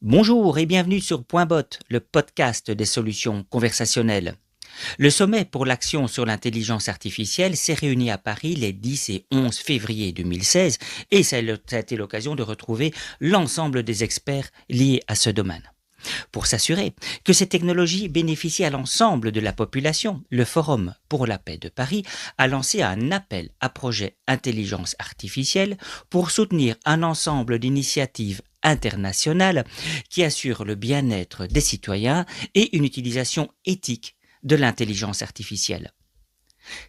Bonjour et bienvenue sur Point Bot, le podcast des solutions conversationnelles. Le sommet pour l'action sur l'intelligence artificielle s'est réuni à Paris les 10 et 11 février 2016 et ça a été l'occasion de retrouver l'ensemble des experts liés à ce domaine. Pour s'assurer que ces technologies bénéficient à l'ensemble de la population, le Forum pour la paix de Paris a lancé un appel à projet intelligence artificielle pour soutenir un ensemble d'initiatives internationales qui assurent le bien-être des citoyens et une utilisation éthique de l'intelligence artificielle.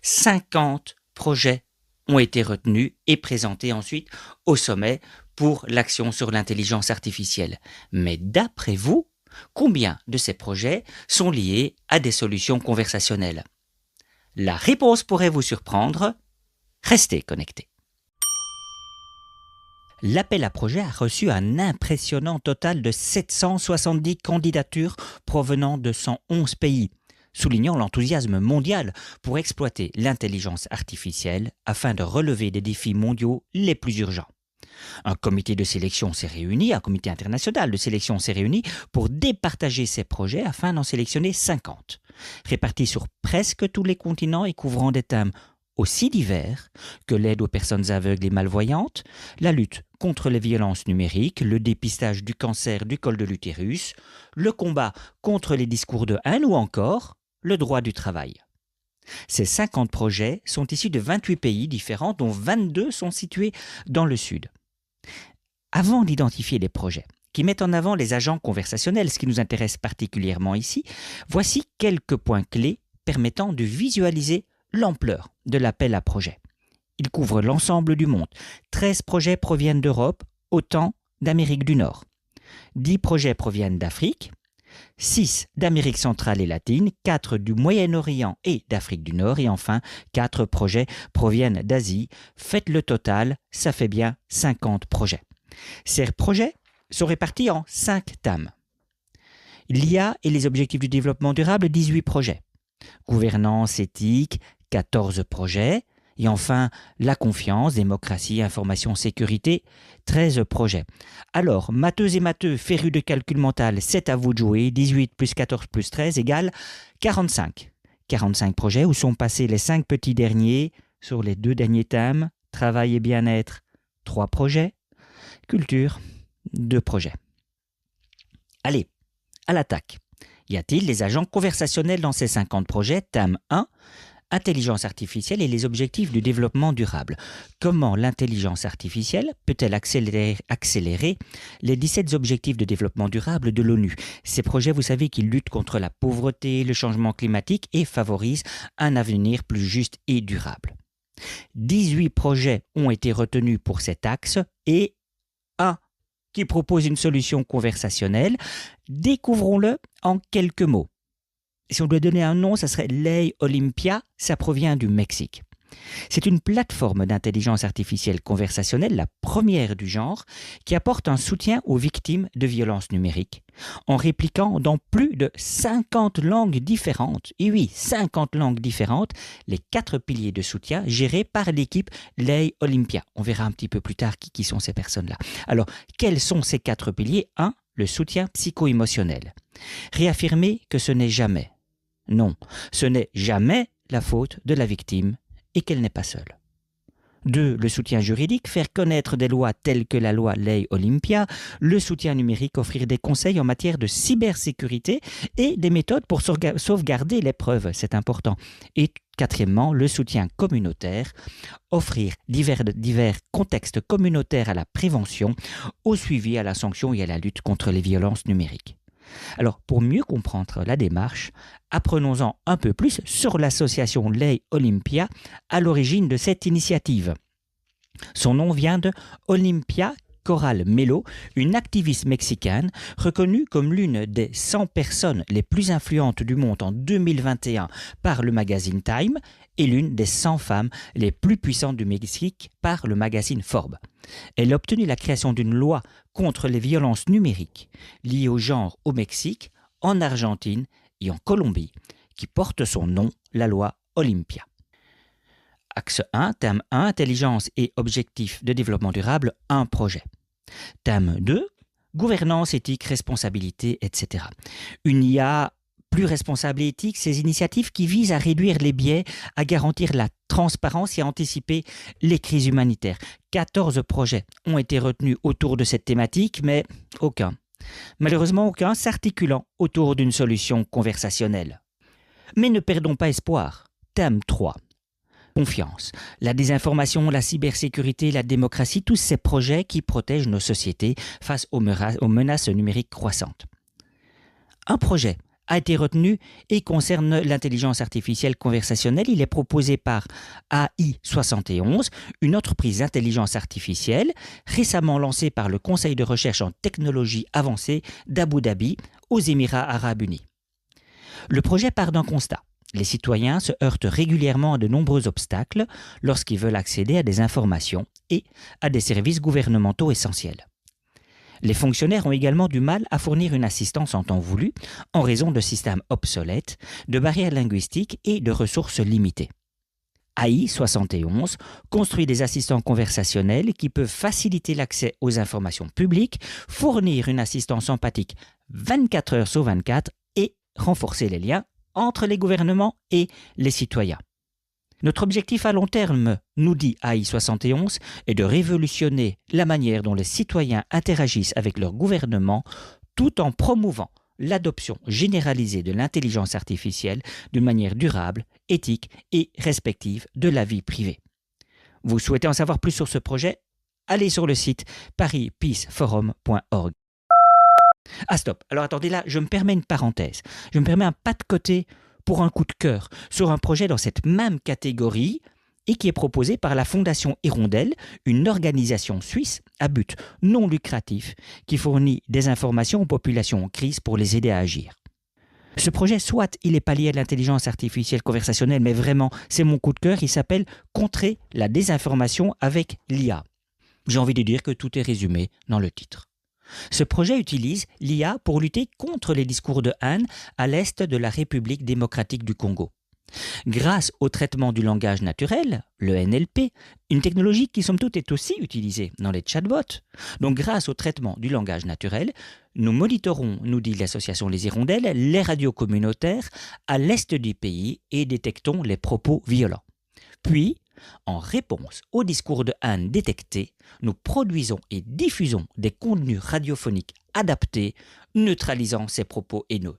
50 projets ont été retenus et présentés ensuite au sommet pour l'action sur l'intelligence artificielle. Mais d'après vous, combien de ces projets sont liés à des solutions conversationnelles? La réponse pourrait vous surprendre. Restez connectés. L'appel à projet a reçu un impressionnant total de 770 candidatures provenant de 111 pays, soulignant l'enthousiasme mondial pour exploiter l'intelligence artificielle afin de relever des défis mondiaux les plus urgents. Un comité de sélection s'est réuni, un comité international de sélection s'est réuni pour départager ces projets afin d'en sélectionner 50, répartis sur presque tous les continents et couvrant des thèmes aussi divers que l'aide aux personnes aveugles et malvoyantes, la lutte contre les violences numériques, le dépistage du cancer du col de l'utérus, le combat contre les discours de haine ou encore le droit du travail. Ces 50 projets sont issus de 28 pays différents dont 22 sont situés dans le sud. Avant d'identifier les projets qui mettent en avant les agents conversationnels, ce qui nous intéresse particulièrement ici, voici quelques points clés permettant de visualiser l'ampleur de l'appel à projet. Il couvre l'ensemble du monde. 13 projets proviennent d'Europe, autant d'Amérique du Nord. 10 projets proviennent d'Afrique, 6 d'Amérique centrale et latine, 4 du Moyen-Orient et d'Afrique du Nord et enfin 4 projets proviennent d'Asie. Faites le total, ça fait bien 50 projets. Ces projets sont répartis en 5 thèmes. L'IA et les objectifs du développement durable, 18 projets. Gouvernance éthique, 14 projets. Et enfin, la confiance, démocratie, information, sécurité, 13 projets. Alors, matheux et matheux, férus de calcul mental, c'est à vous de jouer. 18 plus 14 plus 13 égale 45. 45 projets où sont passés les 5 petits derniers sur les 2 derniers thèmes. Travail et bien-être, 3 projets. Culture, 2 projets. Allez, à l'attaque. Y a-t-il des agents conversationnels dans ces 50 projets? Thème 1. Intelligence artificielle et les objectifs du développement durable. Comment l'intelligence artificielle peut-elle accélérer les 17 objectifs de développement durable de l'ONU? Ces projets, vous savez qu'ils luttent contre la pauvreté, le changement climatique et favorisent un avenir plus juste et durable. 18 projets ont été retenus pour cet axe et un qui propose une solution conversationnelle. Découvrons-le en quelques mots. Si on doit donner un nom, ça serait Ley Olympia, ça provient du Mexique. C'est une plateforme d'intelligence artificielle conversationnelle, la première du genre, qui apporte un soutien aux victimes de violences numériques, en répliquant dans plus de 50 langues différentes, et oui, 50 langues différentes, les 4 piliers de soutien gérés par l'équipe Ley Olympia. On verra un petit peu plus tard qui sont ces personnes-là. Alors, quels sont ces 4 piliers? 1. Le soutien psycho-émotionnel. Réaffirmer que ce n'est jamais, non, ce n'est jamais la faute de la victime et qu'elle n'est pas seule. 2. Le soutien juridique, faire connaître des lois telles que la loi Ley Olympia, le soutien numérique, offrir des conseils en matière de cybersécurité et des méthodes pour sauvegarder les preuves, c'est important. Et 4. Le soutien communautaire, offrir divers contextes communautaires à la prévention, au suivi, à la sanction et à la lutte contre les violences numériques. Alors, pour mieux comprendre la démarche, apprenons-en un peu plus sur l'association Ley Olympia à l'origine de cette initiative. Son nom vient de Olympia Coral Melo, une activiste mexicaine reconnue comme l'une des 100 personnes les plus influentes du monde en 2021 par le magazine Time et l'une des 100 femmes les plus puissantes du Mexique par le magazine Forbes. Elle a obtenu la création d'une loi contre les violences numériques liées au genre au Mexique, en Argentine et en Colombie, qui porte son nom, la loi Olympia. Axe 1, thème 1, intelligence et objectifs de développement durable, un projet. Thème 2, Gouvernance, éthique, responsabilité, etc. Une IA plus responsable et éthique, ces initiatives qui visent à réduire les biais, à garantir la transparence et à anticiper les crises humanitaires. 14 projets ont été retenus autour de cette thématique, mais malheureusement aucun s'articulant autour d'une solution conversationnelle. Mais ne perdons pas espoir. Thème 3. Confiance, la désinformation, la cybersécurité, la démocratie, tous ces projets qui protègent nos sociétés face aux menaces numériques croissantes. Un projet a été retenu et concerne l'intelligence artificielle conversationnelle. Il est proposé par AI71, une entreprise d'intelligence artificielle récemment lancée par le Conseil de recherche en technologie avancée d'Abu Dhabi aux Émirats arabes unis. Le projet part d'un constat. Les citoyens se heurtent régulièrement à de nombreux obstacles lorsqu'ils veulent accéder à des informations et à des services gouvernementaux essentiels. Les fonctionnaires ont également du mal à fournir une assistance en temps voulu en raison de systèmes obsolètes, de barrières linguistiques et de ressources limitées. AI71 construit des assistants conversationnels qui peuvent faciliter l'accès aux informations publiques, fournir une assistance empathique 24 heures sur 24 et renforcer les liens entre les gouvernements et les citoyens. Notre objectif à long terme, nous dit AI71, est de révolutionner la manière dont les citoyens interagissent avec leur gouvernement tout en promouvant l'adoption généralisée de l'intelligence artificielle d'une manière durable, éthique et respective de la vie privée. Vous souhaitez en savoir plus sur ce projet? Allez sur le site parispeaceforum.org. Ah stop, alors attendez là, je me permets une parenthèse. Je me permets un pas de côté pour un coup de cœur sur un projet dans cette même catégorie et qui est proposé par la Fondation Hirondelle, une organisation suisse à but non lucratif qui fournit des informations aux populations en crise pour les aider à agir. Ce projet, soit il est pas lié à l'intelligence artificielle conversationnelle, mais vraiment, c'est mon coup de cœur, il s'appelle « Contrer la désinformation avec l'IA ». J'ai envie de dire que tout est résumé dans le titre. Ce projet utilise l'IA pour lutter contre les discours de haine à l'est de la République démocratique du Congo. Grâce au traitement du langage naturel, le NLP, une technologie qui somme toute est aussi utilisée dans les chatbots. Donc grâce au traitement du langage naturel, nous monitorons, nous dit l'association Les Hirondelles, les radios communautaires à l'est du pays et détectons les propos violents. Puis, en réponse aux discours de haine détectés, nous produisons et diffusons des contenus radiophoniques adaptés, neutralisant ces propos haineux.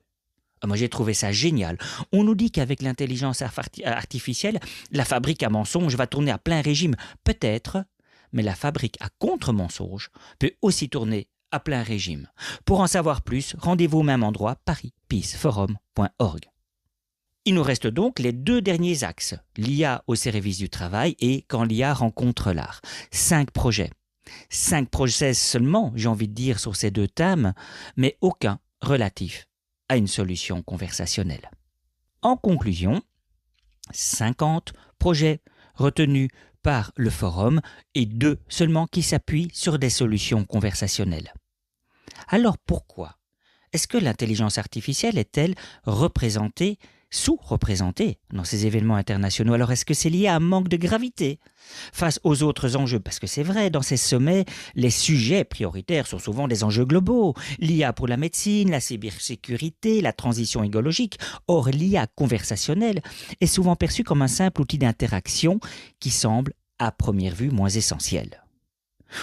Moi, j'ai trouvé ça génial. On nous dit qu'avec l'intelligence artificielle, la fabrique à mensonges va tourner à plein régime. Peut-être, mais la fabrique à contre-mensonges peut aussi tourner à plein régime. Pour en savoir plus, rendez-vous au même endroit, parispeaceforum.org. Il nous reste donc les deux derniers axes, l'IA au service du travail et quand l'IA rencontre l'art. 5 projets. 5 projets seulement, j'ai envie de dire, sur ces deux thèmes, mais aucun relatif à une solution conversationnelle. En conclusion, 50 projets retenus par le forum et 2 seulement qui s'appuient sur des solutions conversationnelles. Alors pourquoi est-ce que l'intelligence artificielle est-elle sous-représentée dans ces événements internationaux? Alors est-ce que c'est lié à un manque de gravité face aux autres enjeux? Parce que c'est vrai, dans ces sommets, les sujets prioritaires sont souvent des enjeux globaux. L'IA pour la médecine, la cybersécurité, la transition écologique. Or, l'IA conversationnelle est souvent perçue comme un simple outil d'interaction qui semble, à première vue, moins essentiel.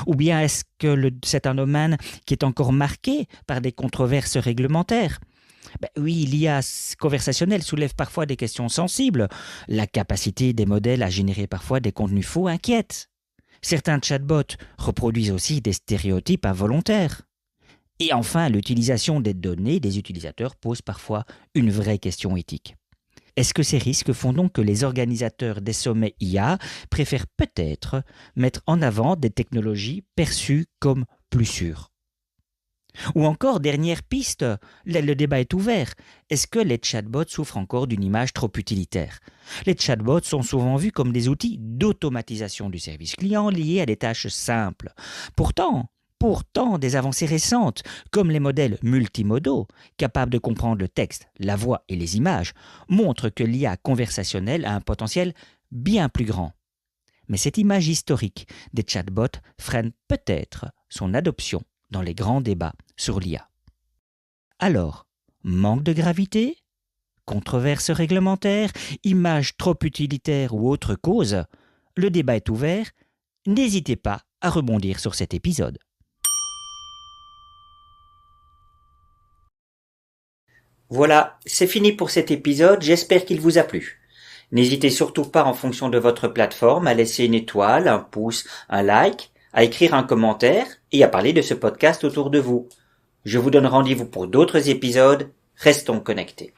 Ou bien est-ce que c'est un domaine qui est encore marqué par des controverses réglementaires? Oui, l'IA conversationnelle soulève parfois des questions sensibles. La capacité des modèles à générer parfois des contenus faux inquiète. Certains chatbots reproduisent aussi des stéréotypes involontaires. Et enfin, l'utilisation des données des utilisateurs pose parfois une vraie question éthique. Est-ce que ces risques font donc que les organisateurs des sommets IA préfèrent peut-être mettre en avant des technologies perçues comme plus sûres? Ou encore, dernière piste, le débat est ouvert. Est-ce que les chatbots souffrent encore d'une image trop utilitaire? Les chatbots sont souvent vus comme des outils d'automatisation du service client liés à des tâches simples. Pourtant, des avancées récentes, comme les modèles multimodaux, capables de comprendre le texte, la voix et les images, montrent que l'IA conversationnelle a un potentiel bien plus grand. Mais cette image historique des chatbots freine peut-être son adoption dans les grands débats sur l'IA. Alors, manque de gravité ? Controverses réglementaires, images trop utilitaires ou autre cause, le débat est ouvert. N'hésitez pas à rebondir sur cet épisode. Voilà, c'est fini pour cet épisode, j'espère qu'il vous a plu. N'hésitez surtout pas en fonction de votre plateforme à laisser une étoile, un pouce, un like, à écrire un commentaire et à parler de ce podcast autour de vous. Je vous donne rendez-vous pour d'autres épisodes, restons connectés.